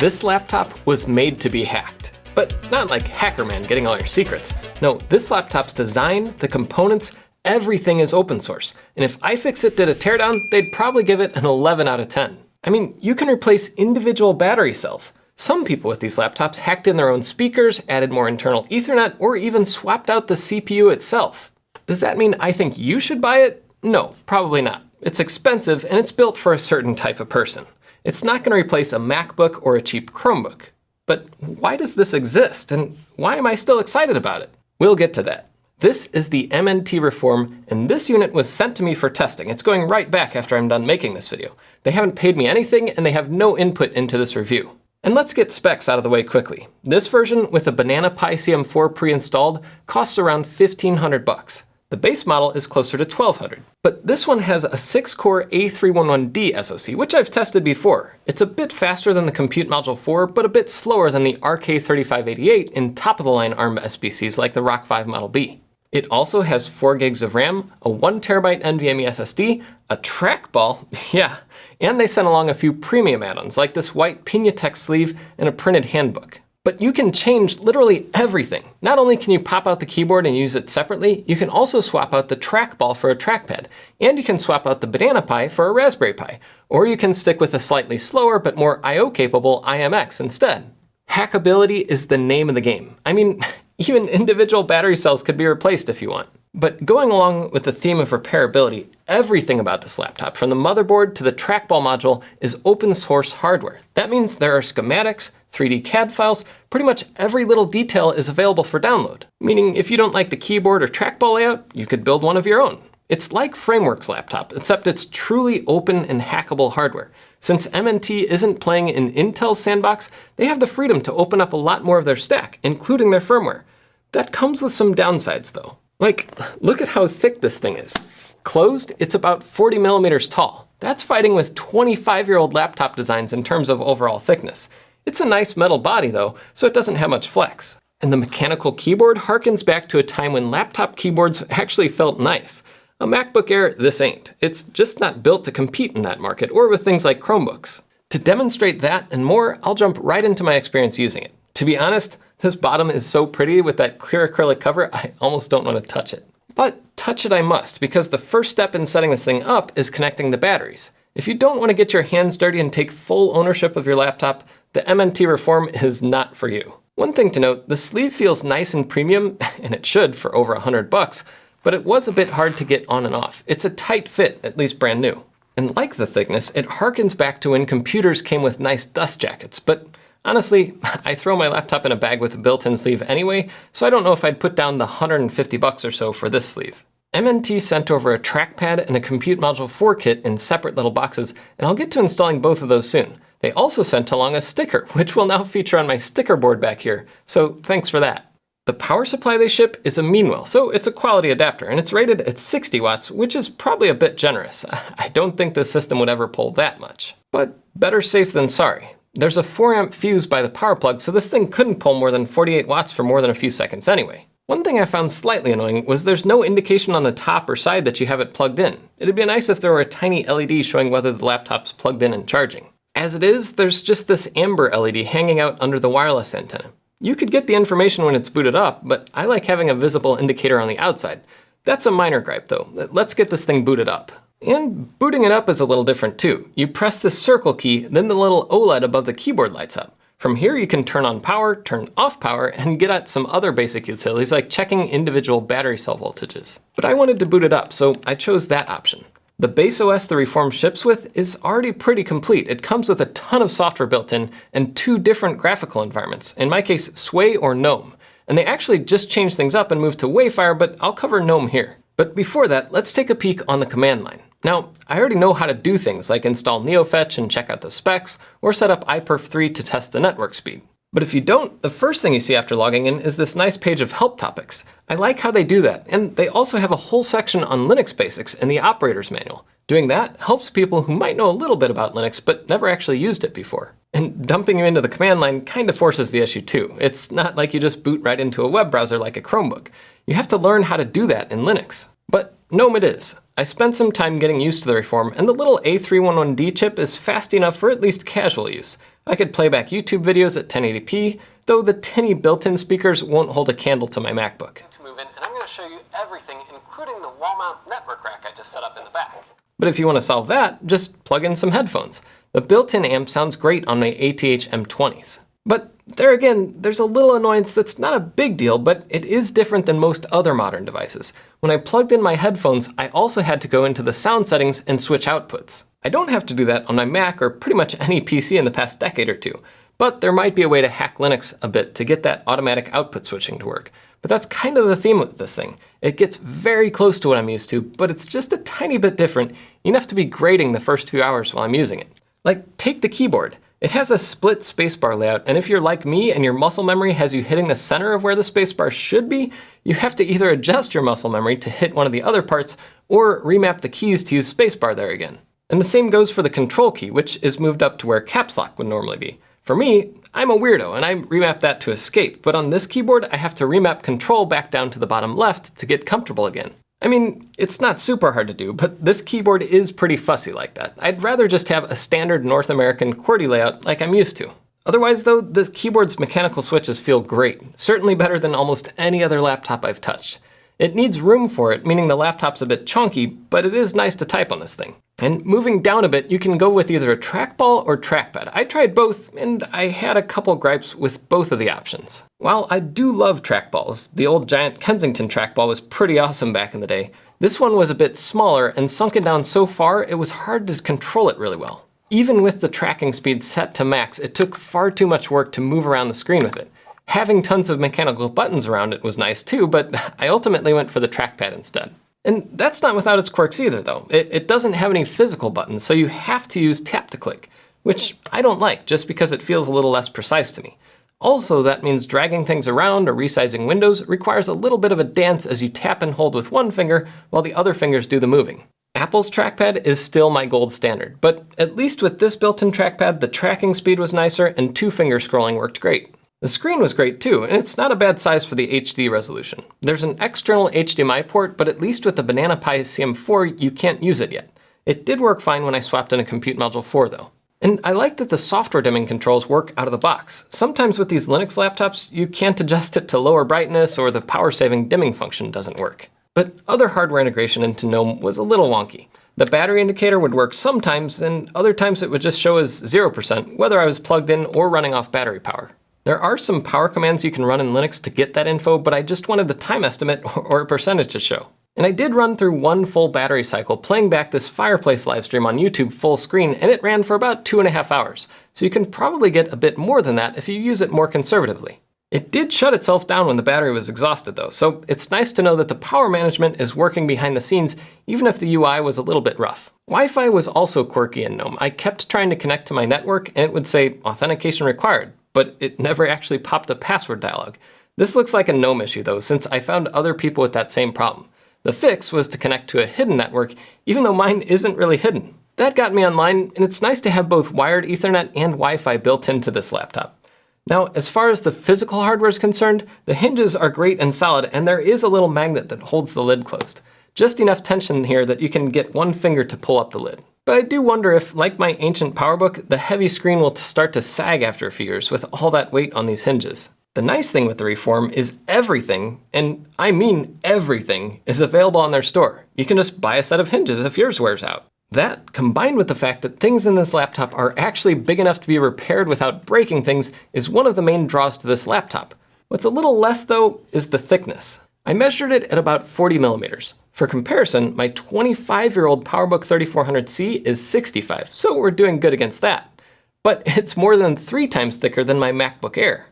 This laptop was made to be hacked. But not like Hacker Man getting all your secrets. No, this laptop's design, the components, everything is open source. And if iFixit did a teardown, they'd probably give it an 11 out of 10. I mean, you can replace individual battery cells. Some people with these laptops hacked in their own speakers, added more internal Ethernet, or even swapped out the CPU itself. Does that mean I think you should buy it? No, probably not. It's expensive and it's built for a certain type of person. It's not going to replace a MacBook or a cheap Chromebook. But why does this exist, and why am I still excited about it? We'll get to that. This is the MNT Reform, and this unit was sent to me for testing. It's going right back after I'm done making this video. They haven't paid me anything, and they have no input into this review. And let's get specs out of the way quickly. This version with a Banana Pi CM4 pre-installed costs around $1,500. The base model is closer to $1,200. But this one has a 6-core A311D SoC, which I've tested before. It's a bit faster than the Compute Module 4, but a bit slower than the RK3588 in top-of-the-line ARM SBCs like the Rock 5 Model B. It also has 4 gigs of RAM, a 1TB NVMe SSD, a trackball, yeah, and they sent along a few premium add-ons like this white Pinatex sleeve and a printed handbook. But you can change literally everything. Not only can you pop out the keyboard and use it separately, you can also swap out the trackball for a trackpad, and you can swap out the Banana Pi for a Raspberry Pi, or you can stick with a slightly slower but more I/O-capable IMX instead. Hackability is the name of the game. I mean, even individual battery cells could be replaced if you want. But going along with the theme of repairability, everything about this laptop, from the motherboard to the trackball module, is open source hardware. That means there are schematics, 3D CAD files, pretty much every little detail is available for download. Meaning if you don't like the keyboard or trackball layout, you could build one of your own. It's like Framework's laptop, except it's truly open and hackable hardware. Since MNT isn't playing in Intel's sandbox, they have the freedom to open up a lot more of their stack, including their firmware. That comes with some downsides though. Like, look at how thick this thing is. Closed, it's about 40 millimeters tall. That's fighting with 25-year-old laptop designs in terms of overall thickness. It's a nice metal body though, so it doesn't have much flex. And the mechanical keyboard harkens back to a time when laptop keyboards actually felt nice. A MacBook Air, this ain't. It's just not built to compete in that market or with things like Chromebooks. To demonstrate that and more, I'll jump right into my experience using it. To be honest, this bottom is so pretty with that clear acrylic cover, I almost don't want to touch it. But touch it I must, because the first step in setting this thing up is connecting the batteries. If you don't want to get your hands dirty and take full ownership of your laptop, the MNT Reform is not for you. One thing to note, the sleeve feels nice and premium, and it should for over $100, but it was a bit hard to get on and off. It's a tight fit, at least brand new. And like the thickness, it harkens back to when computers came with nice dust jackets, but honestly, I throw my laptop in a bag with a built-in sleeve anyway, so I don't know if I'd put down the $150 or so for this sleeve. MNT sent over a trackpad and a Compute Module 4 kit in separate little boxes, and I'll get to installing both of those soon. They also sent along a sticker, which will now feature on my sticker board back here, so thanks for that. The power supply they ship is a Meanwell, so it's a quality adapter, and it's rated at 60 watts, which is probably a bit generous. I don't think this system would ever pull that much. But better safe than sorry. There's a 4 amp fuse by the power plug, so this thing couldn't pull more than 48 watts for more than a few seconds anyway. One thing I found slightly annoying was there's no indication on the top or side that you have it plugged in. It'd be nice if there were a tiny LED showing whether the laptop's plugged in and charging. As it is, there's just this amber LED hanging out under the wireless antenna. You could get the information when it's booted up, but I like having a visible indicator on the outside. That's a minor gripe though. Let's get this thing booted up. And booting it up is a little different too. You press the circle key, then the little OLED above the keyboard lights up. From here you can turn on power, turn off power, and get at some other basic utilities like checking individual battery cell voltages. But I wanted to boot it up, so I chose that option. The base OS the Reform ships with is already pretty complete. It comes with a ton of software built in and 2 different graphical environments, in my case Sway or GNOME. And they actually just changed things up and moved to Wayfire, but I'll cover GNOME here. But before that, let's take a peek on the command line. Now, I already know how to do things like install NeoFetch and check out the specs, or set up iPerf3 to test the network speed. But if you don't, the first thing you see after logging in is this nice page of help topics. I like how they do that, and they also have a whole section on Linux basics in the operator's manual. Doing that helps people who might know a little bit about Linux but never actually used it before. And dumping you into the command line kind of forces the issue too. It's not like you just boot right into a web browser like a Chromebook. You have to learn how to do that in Linux. But GNOME it is. I spent some time getting used to the Reform, and the little A311D chip is fast enough for at least casual use. I could play back YouTube videos at 1080p, though the tinny built-in speakers won't hold a candle to my MacBook. To move in, and I'm going to show you everything, including the wall mount network rack I just set up in the back. But if you want to solve that, just plug in some headphones. The built-in amp sounds great on my ATH M20s. But there again, there's a little annoyance that's not a big deal, but it is different than most other modern devices. When I plugged in my headphones, I also had to go into the sound settings and switch outputs. I don't have to do that on my Mac or pretty much any PC in the past decade or two, but there might be a way to hack Linux a bit to get that automatic output switching to work. But that's kind of the theme with this thing. It gets very close to what I'm used to, but it's just a tiny bit different, enough to be grating the first few hours while I'm using it. Like, take the keyboard. It has a split spacebar layout, and if you're like me and your muscle memory has you hitting the center of where the spacebar should be, you have to either adjust your muscle memory to hit one of the other parts, or remap the keys to use spacebar there again. And the same goes for the control key, which is moved up to where caps lock would normally be. For me, I'm a weirdo, and I remap that to escape, but on this keyboard, I have to remap control back down to the bottom left to get comfortable again. I mean, it's not super hard to do, but this keyboard is pretty fussy like that. I'd rather just have a standard North American QWERTY layout like I'm used to. Otherwise though, the keyboard's mechanical switches feel great, certainly better than almost any other laptop I've touched. It needs room for it, meaning the laptop's a bit chunky, but it is nice to type on this thing. And moving down a bit, you can go with either a trackball or trackpad. I tried both, and I had a couple gripes with both of the options. While I do love trackballs, the old giant Kensington trackball was pretty awesome back in the day, this one was a bit smaller and sunken down so far it was hard to control it really well. Even with the tracking speed set to max, it took far too much work to move around the screen with it. Having tons of mechanical buttons around it was nice too, but I ultimately went for the trackpad instead. And that's not without its quirks either though. It doesn't have any physical buttons, so you have to use tap to click, which I don't like just because it feels a little less precise to me. Also, that means dragging things around or resizing windows requires a little bit of a dance as you tap and hold with one finger while the other fingers do the moving. Apple's trackpad is still my gold standard, but at least with this built-in trackpad, the tracking speed was nicer and two-finger scrolling worked great. The screen was great too, and it's not a bad size for the HD resolution. There's an external HDMI port, but at least with the Banana Pi CM4, you can't use it yet. It did work fine when I swapped in a Compute Module 4 though. And I like that the software dimming controls work out of the box. Sometimes with these Linux laptops, you can't adjust it to lower brightness or the power-saving dimming function doesn't work. But other hardware integration into GNOME was a little wonky. The battery indicator would work sometimes, and other times it would just show as 0%, whether I was plugged in or running off battery power. There are some power commands you can run in Linux to get that info, but I just wanted the time estimate or a percentage to show. And I did run through one full battery cycle playing back this Fireplace livestream on YouTube full screen, and it ran for about 2.5 hours. So you can probably get a bit more than that if you use it more conservatively. It did shut itself down when the battery was exhausted though, so it's nice to know that the power management is working behind the scenes even if the UI was a little bit rough. Wi-Fi was also quirky in GNOME. I kept trying to connect to my network and it would say authentication required, but it never actually popped a password dialog. This looks like a GNOME issue though, since I found other people with that same problem. The fix was to connect to a hidden network, even though mine isn't really hidden. That got me online, and it's nice to have both wired Ethernet and Wi-Fi built into this laptop. Now, as far as the physical hardware is concerned, the hinges are great and solid, and there is a little magnet that holds the lid closed. Just enough tension here that you can get one finger to pull up the lid. But I do wonder if, like my ancient PowerBook, the heavy screen will start to sag after a few years with all that weight on these hinges. The nice thing with the Reform is everything, and I mean everything, is available on their store. You can just buy a set of hinges if yours wears out. That, combined with the fact that things in this laptop are actually big enough to be repaired without breaking things, is one of the main draws to this laptop. What's a little less though is the thickness. I measured it at about 40 millimeters. For comparison, my 25-year-old PowerBook 3400C is 65, so we're doing good against that. But it's more than 3 times thicker than my MacBook Air.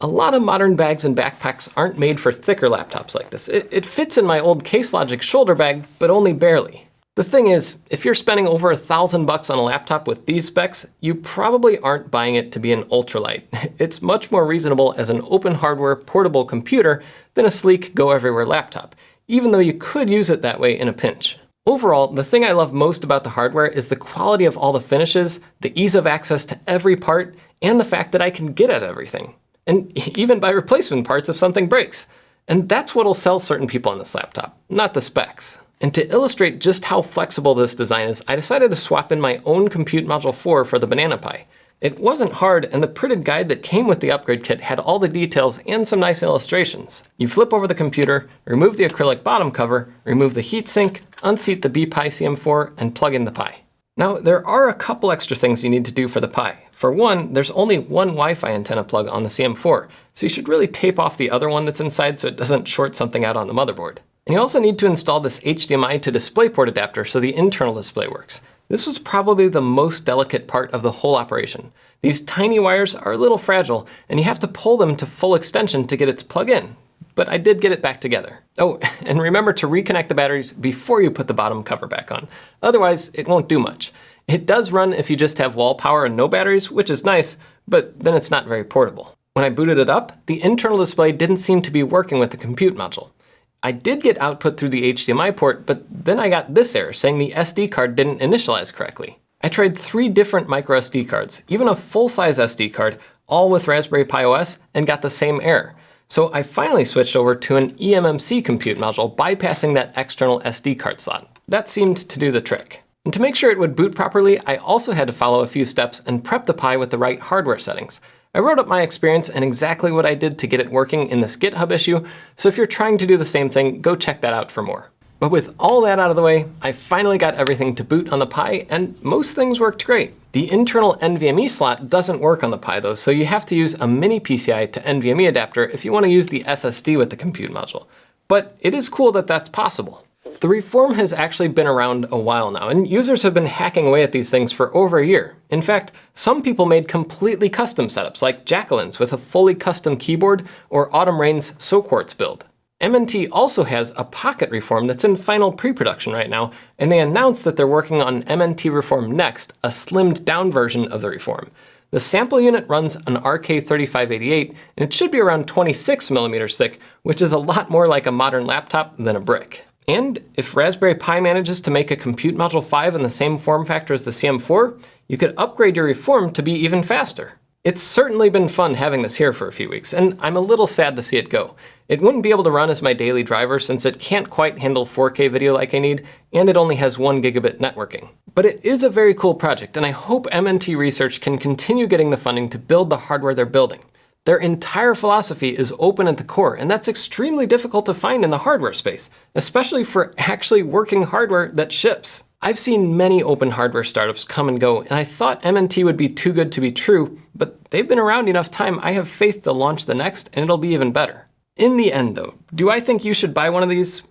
A lot of modern bags and backpacks aren't made for thicker laptops like this. It fits in my old Case Logic shoulder bag, but only barely. The thing is, if you're spending over $1,000 on a laptop with these specs, you probably aren't buying it to be an ultralight. It's much more reasonable as an open hardware portable computer than a sleek go-everywhere laptop, even though you could use it that way in a pinch. Overall, the thing I love most about the hardware is the quality of all the finishes, the ease of access to every part, and the fact that I can get at everything. And even buy replacement parts if something breaks. And that's what'll sell certain people on this laptop, not the specs. And to illustrate just how flexible this design is, I decided to swap in my own Compute Module 4 for the Banana Pi. It wasn't hard, and the printed guide that came with the upgrade kit had all the details and some nice illustrations. You flip over the computer, remove the acrylic bottom cover, remove the heatsink, unseat the BPi CM4, and plug in the Pi. Now, there are a couple extra things you need to do for the Pi. For one, there's only one Wi-Fi antenna plug on the CM4, so you should really tape off the other one that's inside so it doesn't short something out on the motherboard. And you also need to install this HDMI to DisplayPort adapter so the internal display works. This was probably the most delicate part of the whole operation. These tiny wires are a little fragile, and you have to pull them to full extension to get it to plug in. But I did get it back together. Oh, and remember to reconnect the batteries before you put the bottom cover back on. Otherwise, it won't do much. It does run if you just have wall power and no batteries, which is nice, but then it's not very portable. When I booted it up, the internal display didn't seem to be working with the compute module. I did get output through the HDMI port, but then I got this error saying the SD card didn't initialize correctly. I tried 3 different micro SD cards, even a full-size SD card, all with Raspberry Pi OS, and got the same error. So I finally switched over to an eMMC compute module, bypassing that external SD card slot. That seemed to do the trick. And to make sure it would boot properly, I also had to follow a few steps and prep the Pi with the right hardware settings. I wrote up my experience and exactly what I did to get it working in this GitHub issue, so if you're trying to do the same thing, go check that out for more. But with all that out of the way, I finally got everything to boot on the Pi, and most things worked great. The internal NVMe slot doesn't work on the Pi though, so you have to use a mini PCI to NVMe adapter if you want to use the SSD with the compute module. But it is cool that that's possible. The Reform has actually been around a while now, and users have been hacking away at these things for over a year. In fact, some people made completely custom setups, like Jacqueline's with a fully custom keyboard, or Autumn Rain's SoQuartz build. MNT also has a Pocket Reform that's in final pre-production right now, and they announced that they're working on MNT Reform Next, a slimmed down version of the Reform. The sample unit runs an RK3588, and it should be around 26mm thick, which is a lot more like a modern laptop than a brick. And if Raspberry Pi manages to make a Compute Module 5 in the same form factor as the CM4, you could upgrade your Reform to be even faster. It's certainly been fun having this here for a few weeks, and I'm a little sad to see it go. It wouldn't be able to run as my daily driver since it can't quite handle 4K video like I need, and it only has 1 gigabit networking. But it is a very cool project, and I hope MNT Research can continue getting the funding to build the hardware they're building. Their entire philosophy is open at the core, and that's extremely difficult to find in the hardware space, especially for actually working hardware that ships. I've seen many open hardware startups come and go, and I thought MNT would be too good to be true, but they've been around enough time. I have faith they'll launch the next, and it'll be even better. In the end though, do I think you should buy one of these?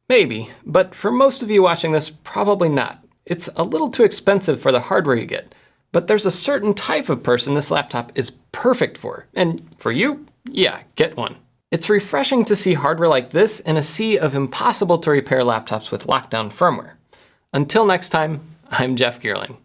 Maybe, but for most of you watching this, probably not. It's a little too expensive for the hardware you get. But there's a certain type of person this laptop is perfect for. And for you, yeah, get one. It's refreshing to see hardware like this in a sea of impossible to repair laptops with lockdown firmware. Until next time, I'm Jeff Geerling.